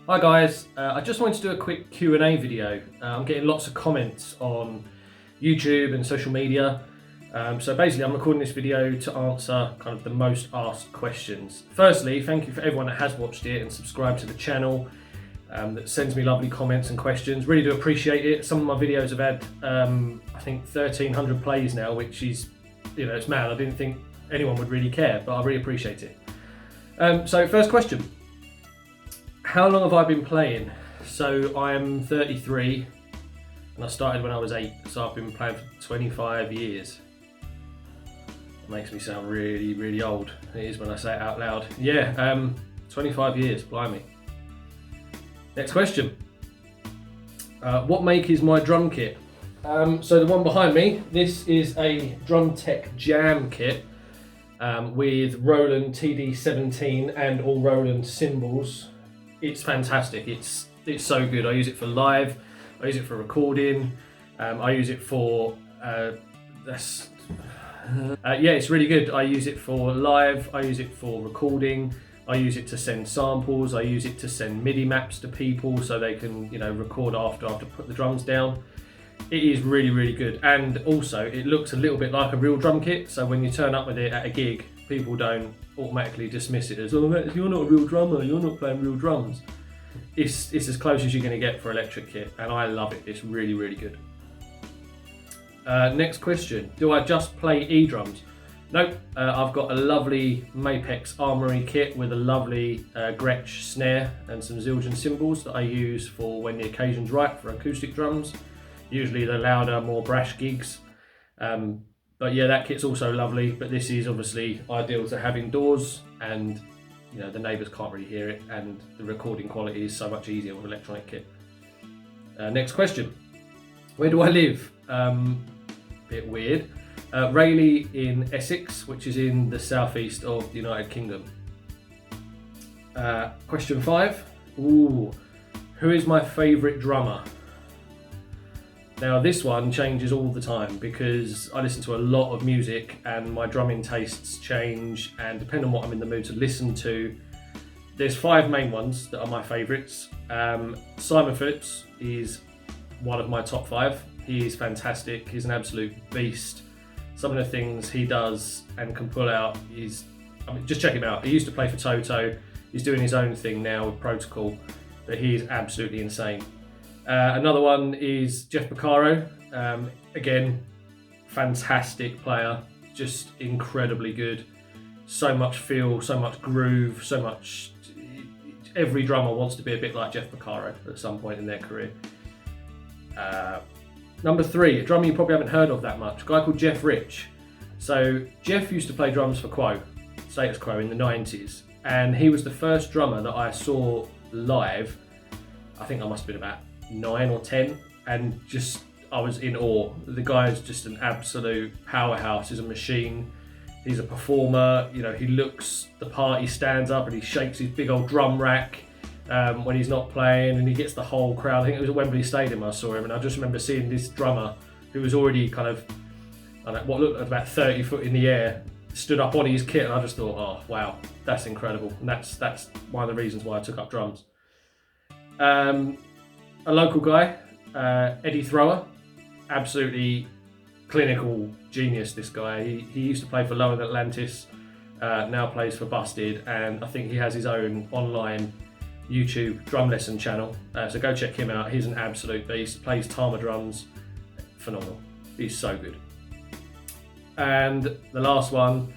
Hi guys, I just wanted to do a quick Q&A video. I'm getting lots of comments on YouTube and social media. So basically I'm recording this video to answer kind of the most asked questions. Firstly, thank you for everyone that has watched it and subscribed to the channel, that sends me lovely comments and questions. Really do appreciate it. Some of my videos have had, I think 1,300 plays now, which is, it's mad. I didn't think anyone would really care, but I really appreciate it. So first question. How long have I been playing? So I'm 33 and I started when I was 8, so I've been playing for 25 years. It makes me sound really, really old. It is when I say it out loud. Yeah, 25 years, blimey. Next question. What make is my drum kit? So the one behind me, this is a Drum-tec jam kit with Roland TD17 and all Roland cymbals. It's fantastic. It's so good. I use it for live. I use it for recording. I use it for yeah, it's really good. I use it for live. I use it for recording. I use it to send samples. I use it to send MIDI maps to people so they can, record after put the drums down. It is really, really good. And also it looks a little bit like a real drum kit. So when you turn up with it at a gig, people don't automatically dismiss it as, oh, you're not a real drummer, you're not playing real drums. It's as close as you're going to get for electric kit, and I love it. It's really, really good. Next question. Do I just play E-drums? Nope. I've got a lovely Mapex Armory kit with a lovely Gretsch snare and some Zildjian cymbals that I use for when the occasion's right for acoustic drums. Usually the louder, more brash gigs. But yeah, that kit's also lovely, but this is obviously ideal to have indoors, and the neighbours can't really hear it, and the recording quality is so much easier with electronic kit. Next question. Where do I live? Bit weird. Rayleigh in Essex, which is in the southeast of the United Kingdom. Question 5. Ooh, who is my favourite drummer? Now this one changes all the time because I listen to a lot of music and my drumming tastes change, and depending on what I'm in the mood to listen to, there's 5 main ones that are my favourites. Simon Phillips is one of my top 5. He is fantastic. He's an absolute beast. Some of the things he does and can pull out is, just check him out. He used to play for Toto. He's doing his own thing now with Protocol, but he is absolutely insane. Another one is Jeff Beccaro. Again, fantastic player, just incredibly good. So much feel, so much groove, so much. Every drummer wants to be a bit like Jeff Beccaro at some point in their career. Number 3, a drummer you probably haven't heard of that much, a guy called Jeff Rich. So Jeff used to play drums for Quo, Status Quo in the 90s, and he was the first drummer that I saw live. I think I must have been about 9 or 10, and just I was in awe. The guy's just an absolute powerhouse. He's a machine. He's a performer. He looks the part. He stands up and he shakes his big old drum rack when he's not playing, and he gets the whole crowd. I think it was at Wembley Stadium I saw him, and I just remember seeing this drummer who was already kind of what looked like about 30 foot in the air, stood up on his kit, and I just thought, oh wow, that's incredible. And that's one of the reasons why I took up drums. A local guy, Eddie Thrower, absolutely clinical genius. This guy, he used to play for Lower Atlantis, now plays for Busted, and I think he has his own online YouTube drum lesson channel. So go check him out. He's an absolute beast. Plays Tama drums, phenomenal. He's so good. And the last one,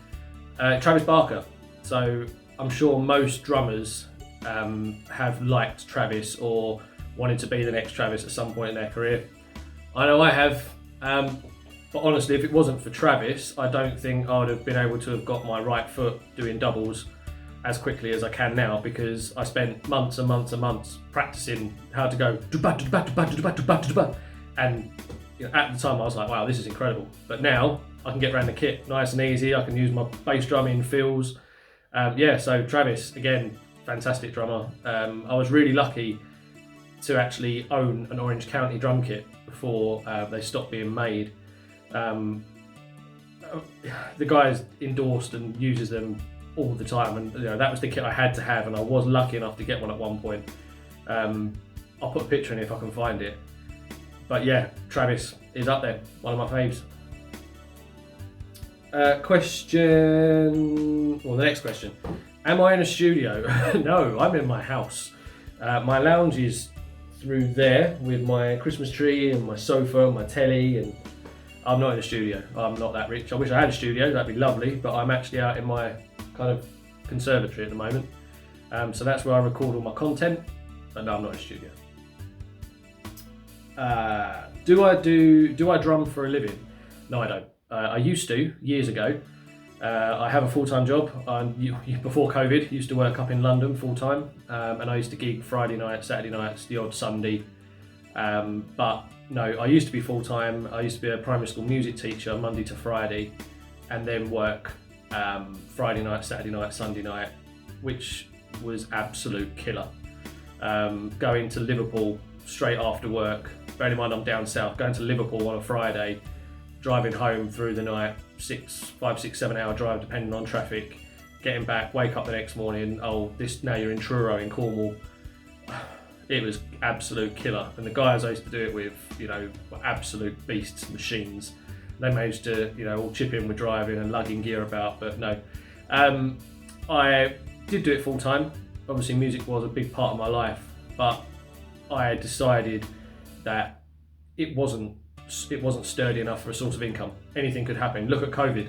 Travis Barker. So I'm sure most drummers have liked Travis or wanted to be the next Travis at some point in their career. I know I have, but honestly, if it wasn't for Travis, I don't think I would have been able to have got my right foot doing doubles as quickly as I can now, because I spent months and months and months practicing how to go and at the time I was like, wow, this is incredible. But now I can get around the kit nice and easy. I can use my bass drumming fills. Yeah, so Travis, again, fantastic drummer. I was really lucky to actually own an Orange County drum kit before they stopped being made. The guy's endorsed and uses them all the time, and that was the kit I had to have, and I was lucky enough to get one at one point. I'll put a picture in if I can find it. But yeah, Travis is up there, one of my faves. The next question. Am I in a studio? No, I'm in my house. My lounge is through there with my Christmas tree and my sofa and my telly, and I'm not in a studio. I'm not that rich. I wish I had a studio, that'd be lovely, but I'm actually out in my kind of conservatory at the moment. So that's where I record all my content, but no, I'm not in a studio. Do I drum for a living? No, I don't. I used to, years ago. I have a full-time job. Before COVID, used to work up in London full-time, and I used to gig Friday night, Saturday nights, the odd Sunday. But no, I used to be full-time. I used to be a primary school music teacher Monday to Friday, and then work Friday night, Saturday night, Sunday night, which was absolute killer. Going to Liverpool straight after work, bearing in mind I'm down south, going to Liverpool on a Friday, driving home through the night, 5, 6, 7 hour drive depending on traffic, getting back, wake up the next morning, now you're in Truro in Cornwall. It was absolute killer, and the guys I used to do it with, were absolute beasts, machines. They managed to, all chip in with driving and lugging gear about, but no. I did do it full time. Obviously music was a big part of my life, but I decided that it wasn't sturdy enough for a source of income. Anything could happen. Look at COVID.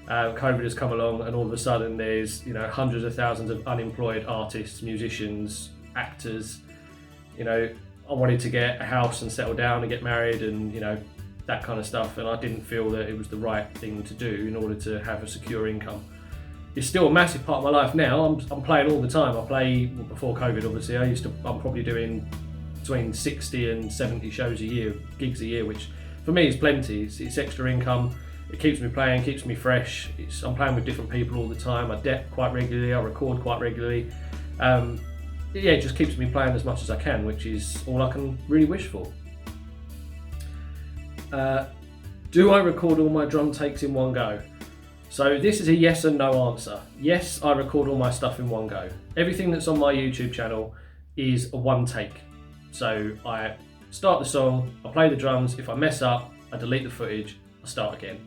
COVID has come along, and all of a sudden there's hundreds of thousands of unemployed artists, musicians, actors. I wanted to get a house and settle down and get married and that kind of stuff, and I didn't feel that it was the right thing to do in order to have a secure income. It's still a massive part of my life now. I'm playing all the time. I play, before COVID obviously, I'm probably doing between 60 and 70 shows a year, gigs a year, which for me is plenty. It's extra income. It keeps me playing, keeps me fresh. I'm playing with different people all the time. I dep quite regularly, I record quite regularly. It just keeps me playing as much as I can, which is all I can really wish for. Do I record all my drum takes in one go? So this is a yes and no answer. Yes, I record all my stuff in one go. Everything that's on my YouTube channel is a one take. So I start the song, I play the drums, if I mess up, I delete the footage, I start again.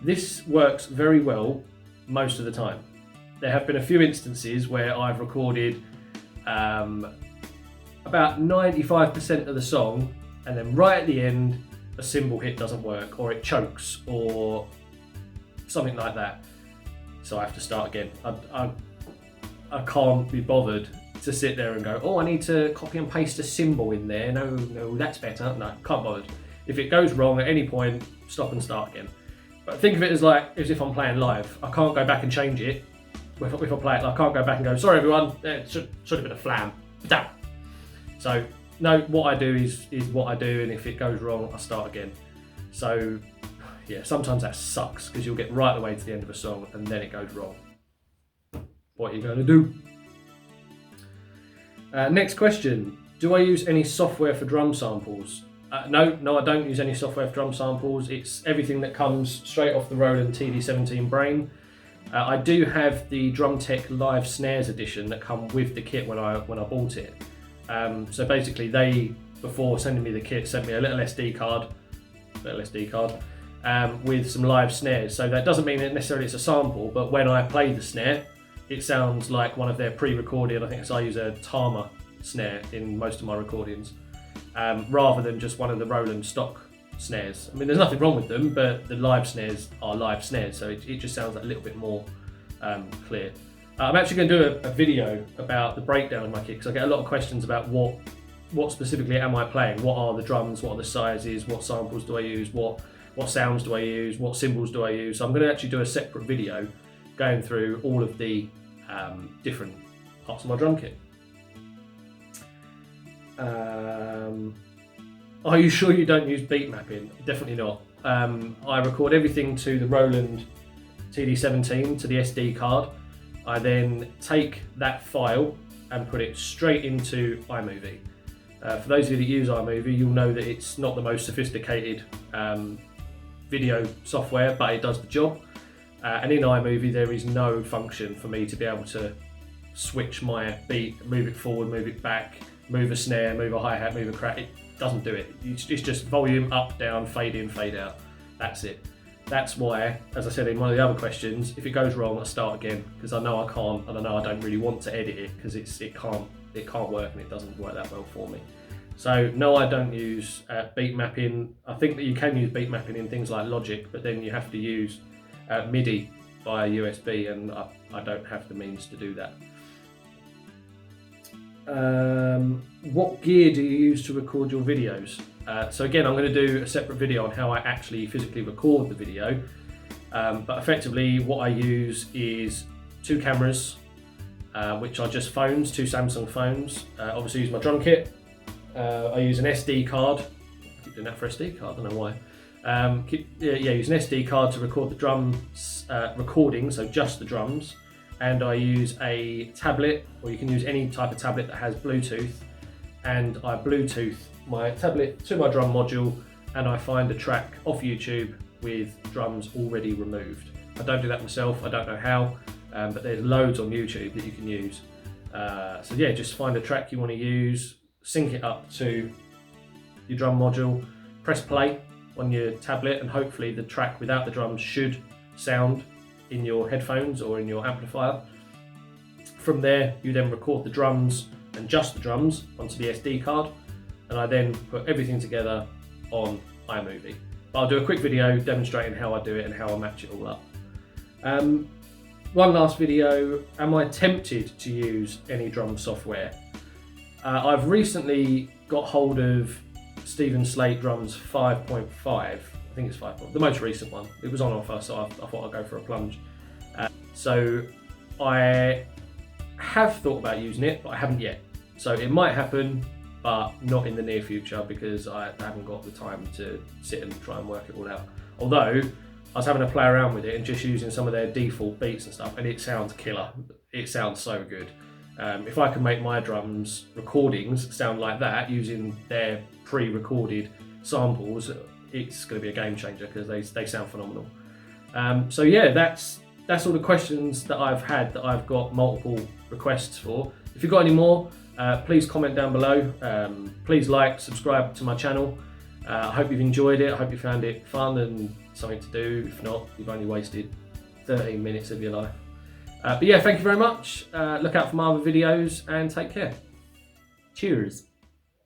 This works very well most of the time. There have been a few instances where I've recorded about 95% of the song, and then right at the end, a cymbal hit doesn't work, or it chokes, or something like that. So I have to start again. I can't be bothered to sit there and go, I need to copy and paste a cymbal in there. No, that's better. No, can't bother. If it goes wrong at any point, stop and start again. But think of it as if I'm playing live. I can't go back and change it. If I play it, I can't go back and go, sorry everyone, it should have been a flam. Damn. So no, what I do is what I do, and if it goes wrong, I start again. So yeah, sometimes that sucks because you'll get right the way to the end of a song and then it goes wrong. What are you going to do? Next question. Do I use any software for drum samples? No, I don't use any software for drum samples. It's everything that comes straight off the Roland TD17 Brain. I do have the Drum-tec Live Snares edition that come with the kit when I bought it. So basically they, before sending me the kit, sent me a little SD card with some live snares. So that doesn't mean that necessarily it's a sample, but when I play the snare, it sounds like one of their pre-recorded, I think I use a Tama snare in most of my recordings, rather than just one of the Roland stock snares. I mean, there's nothing wrong with them, but the live snares are live snares, so it just sounds a little bit more clear. I'm actually going to do a video about the breakdown of my kit, because I get a lot of questions about what specifically am I playing, what are the drums, what are the sizes, what samples do I use, what sounds do I use, what cymbals do I use. So I'm going to actually do a separate video going through all of the different parts of my drum kit. Are you sure you don't use beat mapping? Definitely not. I record everything to the Roland TD17, to the SD card. I then take that file and put it straight into iMovie. For those of you that use iMovie, you'll know that it's not the most sophisticated video software, but it does the job. And in iMovie, there is no function for me to be able to switch my beat, move it forward, move it back, move a snare, move a hi-hat, move a crack. It doesn't do it. It's just volume, up, down, fade in, fade out. That's it. That's why, as I said in one of the other questions, if it goes wrong, I start again, because I know I can't, and I know I don't really want to edit it, because it can't work, and it doesn't work that well for me. So no, I don't use beat mapping. I think that you can use beat mapping in things like Logic, but then you have to use MIDI via USB, and I don't have the means to do that. What gear do you use to record your videos? So again, I'm going to do a separate video on how I actually physically record the video, but effectively what I use is 2 cameras, which are just phones, 2 Samsung phones. Obviously use my drum kit. I use an SD card. I keep doing that for SD card, I don't know why. Use an SD card to record the drums recording, so just the drums. And I use a tablet, or you can use any type of tablet that has Bluetooth, and I Bluetooth my tablet to my drum module, and I find a track off YouTube with drums already removed. I don't do that myself, I don't know how, but there's loads on YouTube that you can use. So yeah, just find a track you want to use, sync it up to your drum module, press play on your tablet, and hopefully the track without the drums should sound in your headphones or in your amplifier. From there, you then record the drums and just the drums onto the SD card, and I then put everything together on iMovie. But I'll do a quick video demonstrating how I do it and how I match it all up. One last video, am I tempted to use any drum software? I've recently got hold of Stephen Slate Drums 5.5. I think it's 5.5, the most recent one. It was on offer, so I thought I'd go for a plunge. So I have thought about using it, but I haven't yet. So it might happen, but not in the near future, because I haven't got the time to sit and try and work it all out. Although I was having to play around with it and just using some of their default beats and stuff, and it sounds killer. It sounds so good. If I can make my drums recordings sound like that using their pre-recorded samples, it's going to be a game changer, because they sound phenomenal. So yeah, that's all the questions that I've had that I've got multiple requests for. If you've got any more, please comment down below. Please like, subscribe to my channel. I hope you've enjoyed it. I hope you found it fun and something to do. If not, you've only wasted 13 minutes of your life. But yeah, thank you very much. Look out for my other videos and take care. Cheers.